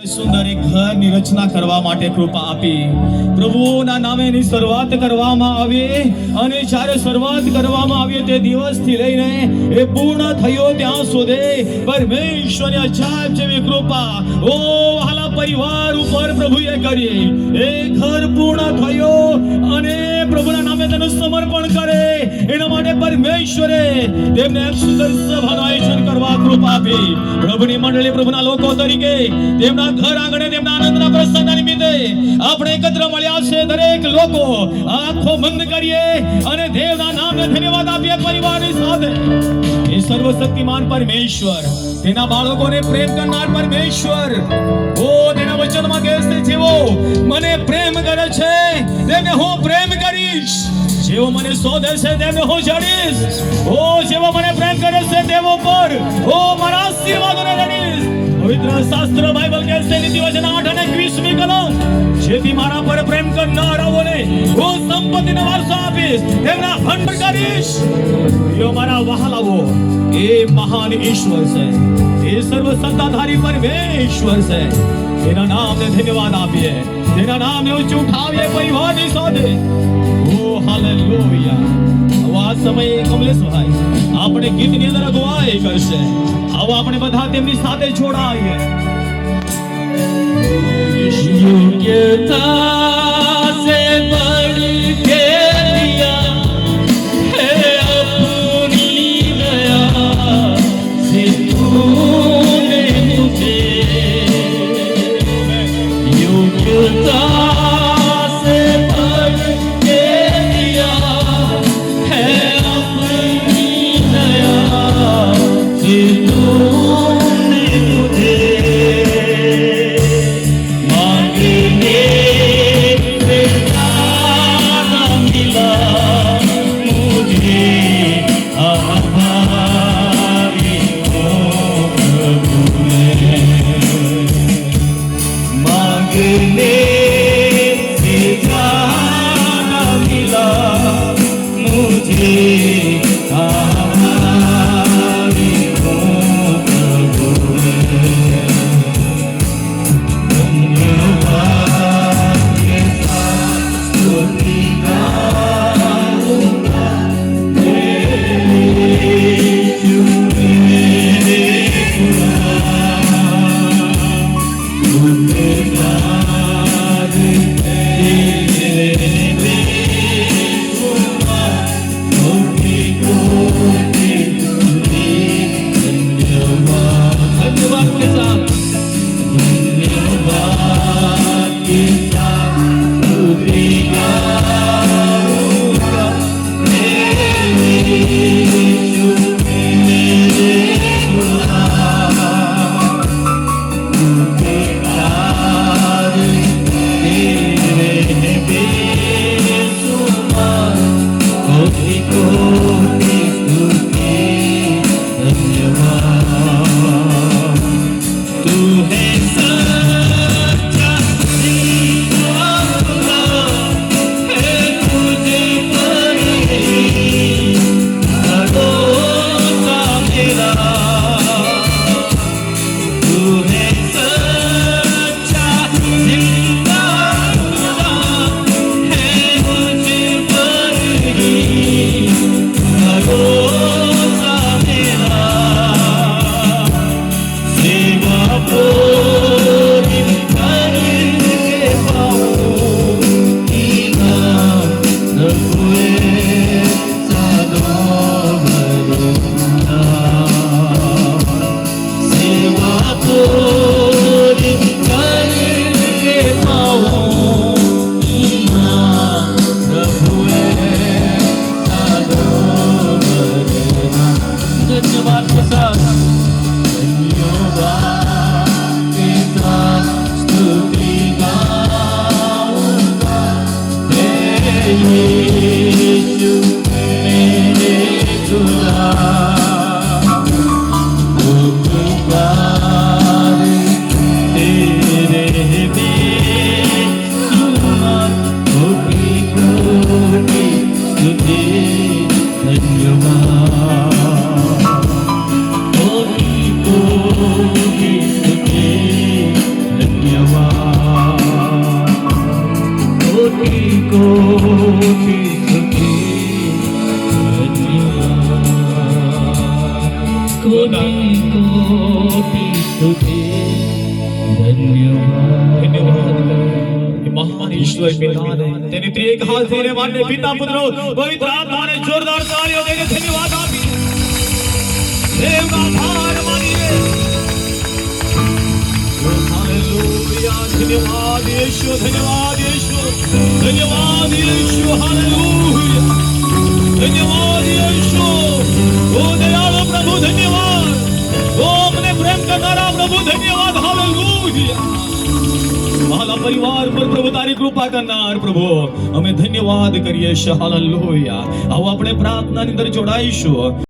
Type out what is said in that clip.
સુંદર એક ઘરની રચના કરવા માટે કૃપા આપી. પ્રભુના નામેની શરૂઆત કરવામાં આવી અને જ્યારે શરૂઆત કરવામાં આવી તે દિવસથી લઈને એ પૂર્ણ થયો ત્યાં સુધી પરમેશ્વરની અજાયબ જેવી કૃપા ઓ વહાલા પરિવાર ઉપર પ્રભુએ કરી. એ ઘર પૂર્ણ થયો અને પ્રભુના નામે તેનું સમર્પણ કરે એના માટે પરમેશ્વરે તેમને એક સુંદર સભાનું આયોજન કરવા કૃપા આપી. પ્રભુની મંડળી પ્રભુના લોકો તરીકે તેમના ઘર આંગણે તેમના આનંદના પ્રસંગના નિમિત્તે આપણે એકત્ર મળ્યા છે. દરેક લોકો આંખો બંધ કરીએ અને દેવના નામને ધન્યવાદ આપીએ પરિવારની સાથે. એ સર્વશક્તિમાન પરમેશ્વર તેના બાળકોને પ્રેમ કરનાર પરમેશ્વર ઓ તેના વચનમાં કહે છે જેવો મને પ્રેમ કરે છે તેમને હું પ્રેમ કરીશ, જેવો મને શોધે છે તેમને હું જાણીશ. ઓ જેવો મને પ્રેમ કરે છે તેવો પર ઓ મારા આશીર્વાદોને રડીશ. પવિત્ર શાસ્ત્ર બાઇબલ કહે છે નીતિ વચન 8 અને 21મી કલમ જેથી મારા પર પ્રેમ કરનારાઓને હું સંપત્તિનો વારસો આપીશ, તેમના ભંડ કરીશ. યો મારા વહાલાઓ એ મહાન ઈશ્વર છે, એ સર્વ સત્તાધારી પરમેશ્વર છે. તેના નામને ધન્યવાદ આપીએ, તેના નામને ઊંચું ઉઠાવીએ પરિવારની સાથે. ઓ હાલેલુયા. આ સમયે કમલેશભાઈ આપણે ગીતની અંદર અગુવાઈ કરશે. આવો આપણે બધા તેમની સાથે જોડાઈએ. योग्यता से बढ़ के दिया है अपनी दया से तूने मुझे, योग्यता से बढ़ के दिया है अपनी दया से तूने मुझे. तू है सच्चा कोटि स्तुति कोटि कोटि स्तुति धन्यवाद महान ईश्वर पिता ने तेरे त्रिएक हाथ तेरे मानने पिता पुत्र पवित्र आत्मा ने जोरदार तालियों देके धन्यवाद आपी देव का आभार मानिए हालेलुया धन्यवाद यीशु धन्यवाद यीशु धन्यवाद यीशु हालेलुया धन्यवाद यीशु ओ दयालु प्रभु धन्यवाद ओ अपने प्रेम करनारा प्रभु धन्यवाद हालेलुया મારા પરિવાર પર પ્રભુ તારી કૃપા કરનાર પ્રભુ અમે ધન્યવાદ કરીએ છીએ હાલેલુયા આવો આપણે પ્રાર્થનાની અંદર જોડાઈશું